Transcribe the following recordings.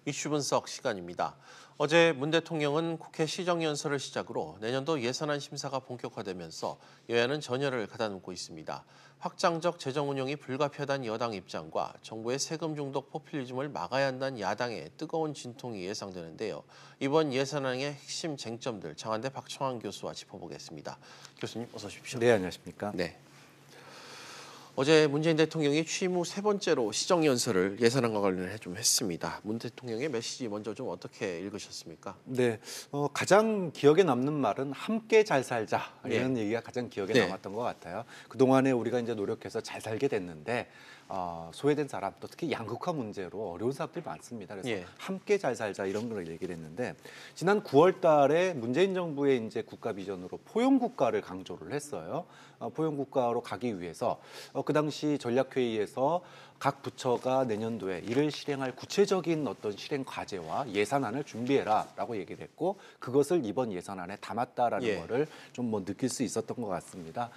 이슈 분석 시간입니다. 어제 문 대통령은 국회 시정연설을 시작으로 내년도 예산안 심사가 본격화되면서 여야는 전열을 가다놓고 있습니다. 확장적 재정 운용이 불가피하다는 여당 입장과 정부의 세금 중독 포퓰리즘을 막아야 한다는 야당의 뜨거운 진통이 예상되는데요. 이번 예산안의 핵심 쟁점들 장한대 박청환 교수와 짚어보겠습니다. 교수님 어서 오십시오. 네, 안녕하십니까? 네. 어제 문재인 대통령이 취임 후 세 번째로 시정연설을 예산안과 관련해 좀 했습니다. 문 대통령의 메시지 먼저 좀 어떻게 읽으셨습니까? 네, 가장 기억에 남는 말은 함께 잘 살자 이런 얘기가 가장 기억에 남았던 것 같아요. 그동안에 우리가 이제 노력해서 잘 살게 됐는데 소외된 사람 또 특히 양극화 문제로 어려운 사람들이 많습니다. 그래서 함께 잘 살자 이런 걸 얘기를 했는데 지난 9월달에 문재인 정부의 이제 국가 비전으로 포용국가를 강조를 했어요. 포용국가로 가기 위해서 그 당시 전략회의에서 각 부처가 내년도에 이를 실행할 구체적인 어떤 실행 과제와 예산안을 준비해라라고 얘기를 했고 그것을 이번 예산안에 담았다라는 거를 좀 느낄 수 있었던 것 같습니다.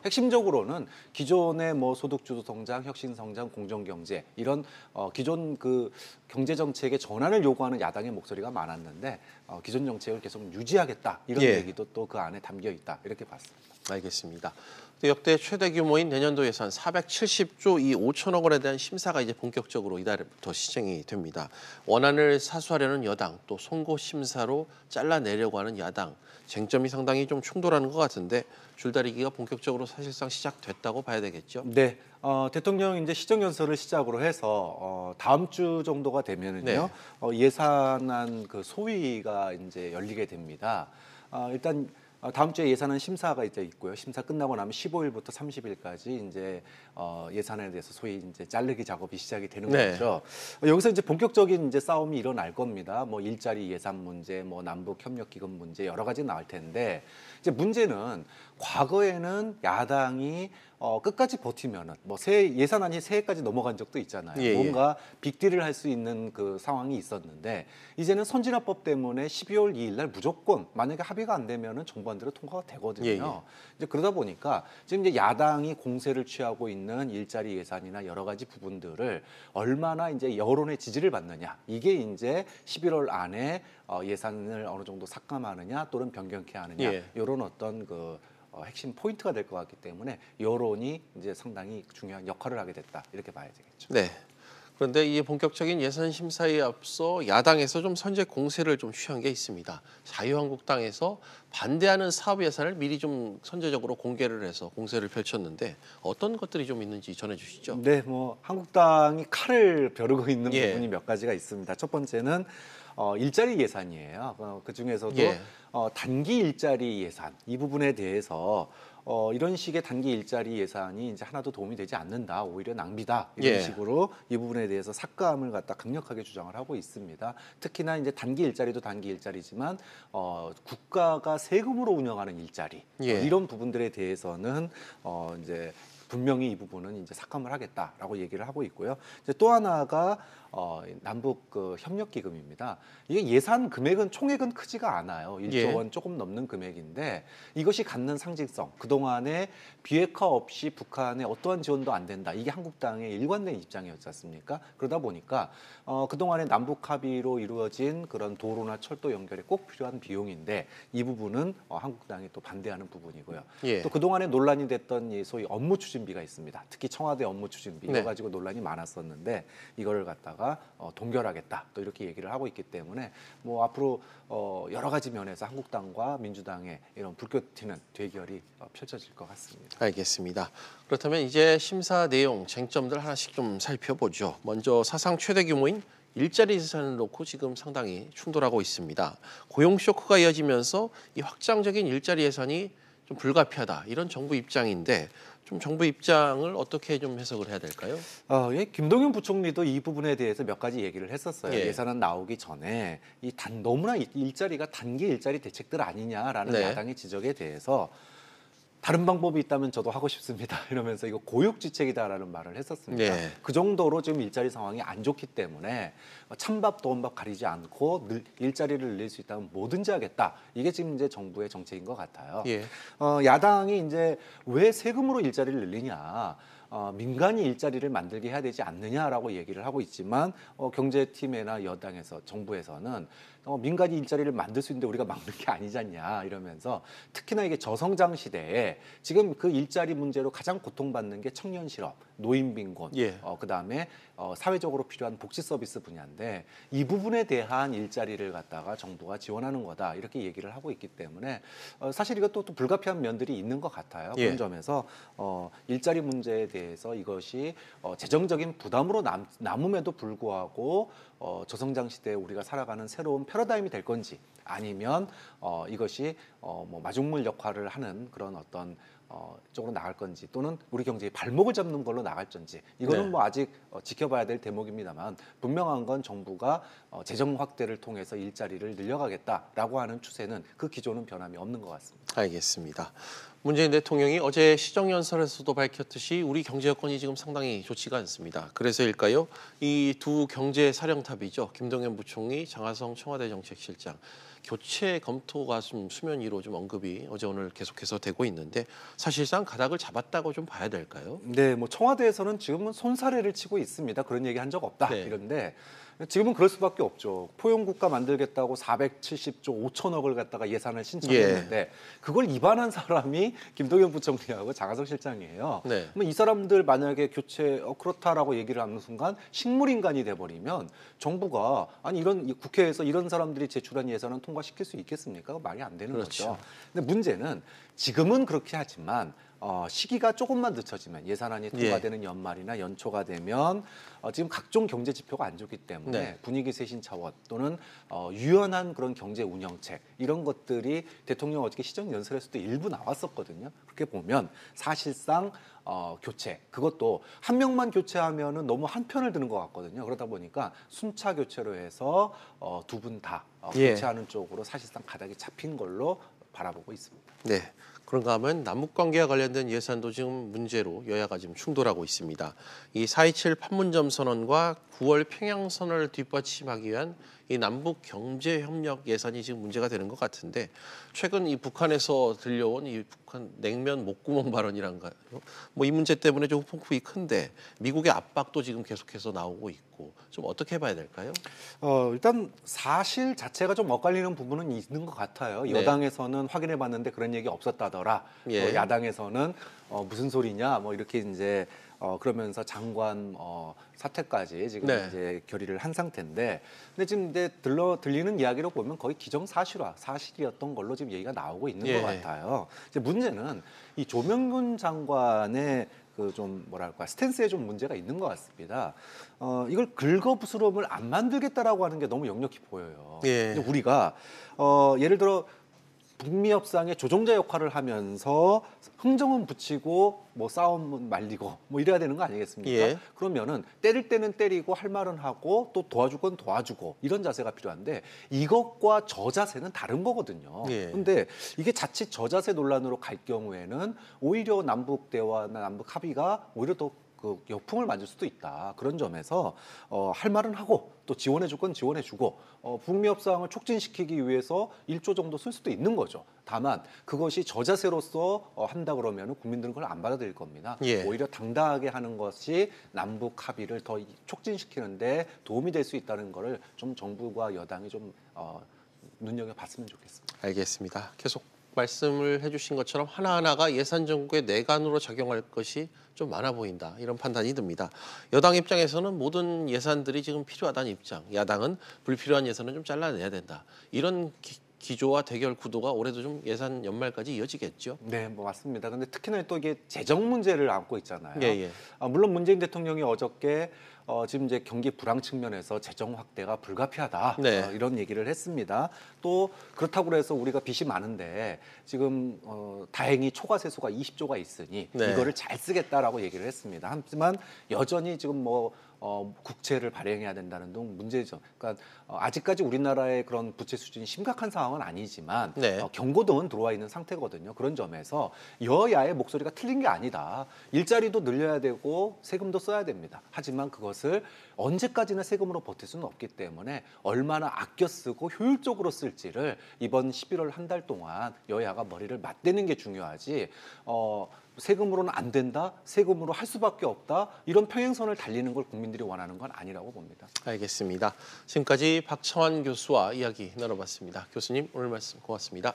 핵심적으로는 기존의 소득주도 성장, 혁신 성장, 공정 경제 이런 기존 그 경제 정책의 전환을 요구하는 야당의 목소리가 많았는데 기존 정책을 계속 유지하겠다 이런 얘기도 또 그 안에 담겨 있다 이렇게 봤습니다. 알겠습니다. 역대 최대 규모인 내년도 예산 470조 5천억 원에 대한 심사가 이제 본격적으로 이달부터 시행이 됩니다. 원안을 사수하려는 여당, 또 송고 심사로 잘라내려고 하는 야당, 쟁점이 상당히 좀 충돌하는 것 같은데 줄다리기가 본격적으로 사실상 시작됐다고 봐야 되겠죠? 네, 대통령 이제 시정연설을 시작으로 해서 다음 주 정도가 되면은요 예산안 그 소위가 이제 열리게 됩니다. 일단 다음 주에 예산안 심사가 이제 있고요. 심사 끝나고 나면 15일부터 30일까지 이제 예산안에 대해서 소위 이제 자르기 작업이 시작이 되는 거죠. 여기서 이제 본격적인 이제 싸움이 일어날 겁니다. 일자리 예산 문제, 남북 협력 기금 문제 여러 가지 나올 텐데 이제 문제는 과거에는 야당이 끝까지 버티면은 예산안이 새해까지 넘어간 적도 있잖아요. 뭔가 빅딜을 할 수 있는 그 상황이 있었는데 이제는 선진화법 때문에 12월 2일 날 무조건 만약에 합의가 안 되면은 정부안대로 통과가 되거든요. 이제 그러다 보니까 지금 이제 야당이 공세를 취하고 있는 일자리 예산이나 여러 가지 부분들을 얼마나 이제 여론의 지지를 받느냐 이게 이제 11월 안에 예산을 어느 정도 삭감하느냐 또는 변경케 하느냐 이런 어떤 그 핵심 포인트가 될 것 같기 때문에 여론이 이제 상당히 중요한 역할을 하게 됐다 이렇게 봐야 되겠죠. 네. 그런데 이 본격적인 예산 심사에 앞서 야당에서 좀 선제 공세를 좀 취한 게 있습니다. 자유한국당에서 반대하는 사업 예산을 미리 좀 선제적으로 공개를 해서 공세를 펼쳤는데 어떤 것들이 좀 있는지 전해주시죠. 네, 한국당이 칼을 벼르고 있는 부분이 몇 가지가 있습니다. 첫 번째는 일자리 예산이에요. 그 중에서도 단기 일자리 예산 이 부분에 대해서 이런 식의 단기 일자리 예산이 이제 하나도 도움이 되지 않는다, 오히려 낭비다 이런 식으로 이 부분에 대해서 삭감을 갖다 강력하게 주장을 하고 있습니다. 특히나 이제 단기 일자리도 단기 일자리지만 국가가 세금으로 운영하는 일자리 이런 부분들에 대해서는 이제 분명히 이 부분은 이제 삭감을 하겠다라고 얘기를 하고 있고요. 이제 또 하나가 남북 그 협력 기금입니다. 이게 예산 금액은 총액은 크지가 않아요. 1조 원 조금 넘는 금액인데 이것이 갖는 상징성. 그동안에 비핵화 없이 북한에 어떠한 지원도 안 된다. 이게 한국당의 일관된 입장이었지 않습니까? 그러다 보니까 그동안에 남북 합의로 이루어진 그런 도로나 철도 연결에 꼭 필요한 비용인데 이 부분은 한국당이 또 반대하는 부분이고요. 또 그동안에 논란이 됐던 이 소위 업무 추진비가 있습니다. 특히 청와대 업무 추진비 이거 가지고 논란이 많았었는데 이거를 갖다가 동결하겠다 또 이렇게 얘기를 하고 있기 때문에 앞으로 여러 가지 면에서 한국당과 민주당의 이런 불꽃 튀는 대결이 펼쳐질 것 같습니다. 알겠습니다. 그렇다면 이제 심사 내용 쟁점들 하나씩 좀 살펴보죠. 먼저 사상 최대 규모인 일자리 예산을 놓고 지금 상당히 충돌하고 있습니다. 고용 쇼크가 이어지면서 이 확장적인 일자리 예산이 좀 불가피하다 이런 정부 입장인데 좀 정부 입장을 어떻게 좀 해석을 해야 될까요? 김동연 부총리도 이 부분에 대해서 몇 가지 얘기를 했었어요. 예산안 나오기 전에 너무나 일자리가 단기 일자리 대책들 아니냐라는 야당의 지적에 대해서 다른 방법이 있다면 저도 하고 싶습니다. 이러면서 이거 고육지책이다라는 말을 했었습니다. 그 정도로 지금 일자리 상황이 안 좋기 때문에 찬밥 더운밥 가리지 않고 일자리를 늘릴 수 있다면 뭐든지 하겠다. 이게 지금 이제 정부의 정책인 것 같아요. 야당이 이제 왜 세금으로 일자리를 늘리냐? 민간이 일자리를 만들게 해야 되지 않느냐라고 얘기를 하고 있지만 경제팀이나 여당에서 정부에서는 민간이 일자리를 만들 수 있는데 우리가 막는 게 아니지 않냐 이러면서 특히나 이게 저성장 시대에 지금 그 일자리 문제로 가장 고통받는 게 청년 실업, 노인 빈곤, 그다음에 사회적으로 필요한 복지 서비스 분야인데 이 부분에 대한 일자리를 갖다가 정부가 지원하는 거다 이렇게 얘기를 하고 있기 때문에 사실 이것도 또 불가피한 면들이 있는 것 같아요. 그런 점에서 일자리 문제에 대해서 이것이 재정적인 부담으로 남음에도 불구하고 저성장 시대에 우리가 살아가는 새로운 패러다임이 될 건지 아니면 이것이 뭐 마중물 역할을 하는 그런 어떤 쪽으로 나갈 건지 또는 우리 경제의 발목을 잡는 걸로 나갈 건지 이거는 뭐 아직 지켜봐야 될 대목입니다만 분명한 건 정부가 재정 확대를 통해서 일자리를 늘려가겠다라고 하는 추세는 그 기조는 변함이 없는 것 같습니다. 알겠습니다. 문재인 대통령이 어제 시정연설에서도 밝혔듯이 우리 경제 여건이 지금 상당히 좋지가 않습니다. 그래서일까요? 이 두 경제 사령탑이죠. 김동연 부총리, 장하성 청와대 정책실장 교체 검토가 좀 수면 위로 좀 언급이 어제 오늘 계속해서 되고 있는데 사실상 가닥을 잡았다고 좀 봐야 될까요? 네, 뭐 청와대에서는 지금은 손사래를 치고 있습니다. 그런 얘기 한 적 없다 이런데 지금은 그럴 수밖에 없죠. 포용국가 만들겠다고 470조 5천억을 갖다가 예산을 신청했는데 그걸 입안한 사람이 김동연 부총리하고 장하성 실장이에요. 그러면 이 사람들 만약에 교체 그렇다라고 얘기를 하는 순간 식물인간이 돼버리면 정부가 아니 이런 국회에서 이런 사람들이 제출한 예산은 통과시킬 수 있겠습니까? 말이 안 되는 거죠. 근데 문제는 지금은 그렇게 하지만 시기가 조금만 늦춰지면 예산안이 통과되는 연말이나 연초가 되면 지금 각종 경제 지표가 안 좋기 때문에 분위기 쇄신 차원 또는 유연한 그런 경제 운영책 이런 것들이 대통령 어저께 시정연설에서도 일부 나왔었거든요. 그렇게 보면 사실상 교체 그것도 한 명만 교체하면은 너무 한편을 드는 것 같거든요. 그러다 보니까 순차 교체로 해서 두 분 다 교체하는 쪽으로 사실상 가닥이 잡힌 걸로 바라보고 있습니다. 네. 그런가 하면 남북관계와 관련된 예산도 지금 문제로 여야가 지금 충돌하고 있습니다. 이 4.27 판문점 선언과 9월 평양선언을 뒷받침하기 위한 이 남북 경제협력 예산이 지금 문제가 되는 것 같은데 최근 이 북한에서 들려온 이 북한 냉면 목구멍 발언이란가요? 뭐 이 문제 때문에 좀 폭풍이 큰데 미국의 압박도 지금 계속해서 나오고 있고 좀 어떻게 봐야 될까요? 일단 사실 자체가 좀 엇갈리는 부분은 있는 것 같아요. 여당에서는 확인해봤는데 그런 얘기 없었다더라. 야당에서는 무슨 소리냐 뭐 이렇게 이제 그러면서 장관 사퇴까지 지금 이제 결의를 한 상태인데, 근데 지금 이제 들리는 이야기로 보면 거의 기정사실화 사실이었던 걸로 지금 얘기가 나오고 있는 것 같아요. 이제 문제는 이 조명균 장관의 그 좀 뭐랄까 스탠스에 좀 문제가 있는 것 같습니다. 이걸 긁어부스럼을 안 만들겠다라고 하는 게 너무 역력히 보여요. 우리가 예를 들어 북미 협상의 조종자 역할을 하면서 흥정은 붙이고 뭐 싸움은 말리고 뭐 이래야 되는 거 아니겠습니까? 그러면은 때릴 때는 때리고 할 말은 하고 또 도와줄 건 도와주고 이런 자세가 필요한데 이것과 저 자세는 다른 거거든요. 근데 이게 자칫 저 자세 논란으로 갈 경우에는 오히려 남북 대화나 남북 합의가 오히려 더 그 역풍을 맞을 수도 있다. 그런 점에서 할 말은 하고 또 지원해줄 건 지원해주고 북미 협상을 촉진시키기 위해서 1조 정도 쓸 수도 있는 거죠. 다만 그것이 저자세로서 한다 그러면 국민들은 그걸 안 받아들일 겁니다. 오히려 당당하게 하는 것이 남북 합의를 더 촉진시키는데 도움이 될 수 있다는 거를 좀 정부와 여당이 좀 눈여겨봤으면 좋겠습니다. 알겠습니다. 계속 말씀을 해주신 것처럼 하나하나가 예산 정국의 내관으로 작용할 것이 좀 많아 보인다. 이런 판단이 듭니다. 여당 입장에서는 모든 예산들이 지금 필요하다는 입장, 야당은 불필요한 예산은 좀 잘라내야 된다. 이런 기조와 대결 구도가 올해도 좀 예산 연말까지 이어지겠죠? 네, 뭐 맞습니다. 근데 특히나 또 이게 재정 문제를 안고 있잖아요. 물론 문재인 대통령이 어저께 지금 이제 경기 불황 측면에서 재정 확대가 불가피하다 이런 얘기를 했습니다. 또 그렇다고 해서 우리가 빚이 많은데 지금 다행히 초과 세수가 20조가 있으니 이거를 잘 쓰겠다라고 얘기를 했습니다. 하지만 여전히 지금 뭐 국채를 발행해야 된다는 등 문제죠. 그러니까 아직까지 우리나라의 그런 부채 수준이 심각한 상황은 아니지만 경고등은 들어와 있는 상태거든요. 그런 점에서 여야의 목소리가 틀린 게 아니다. 일자리도 늘려야 되고 세금도 써야 됩니다. 하지만 그것을 언제까지나 세금으로 버틸 수는 없기 때문에 얼마나 아껴 쓰고 효율적으로 쓸지를 이번 11월 한 달 동안 여야가 머리를 맞대는 게 중요하지 세금으로는 안 된다, 세금으로 할 수밖에 없다 이런 평행선을 달리는 걸 국민들이 원하는 건 아니라고 봅니다. 알겠습니다. 지금까지 박창환 교수와 이야기 나눠봤습니다. 교수님 오늘 말씀 고맙습니다.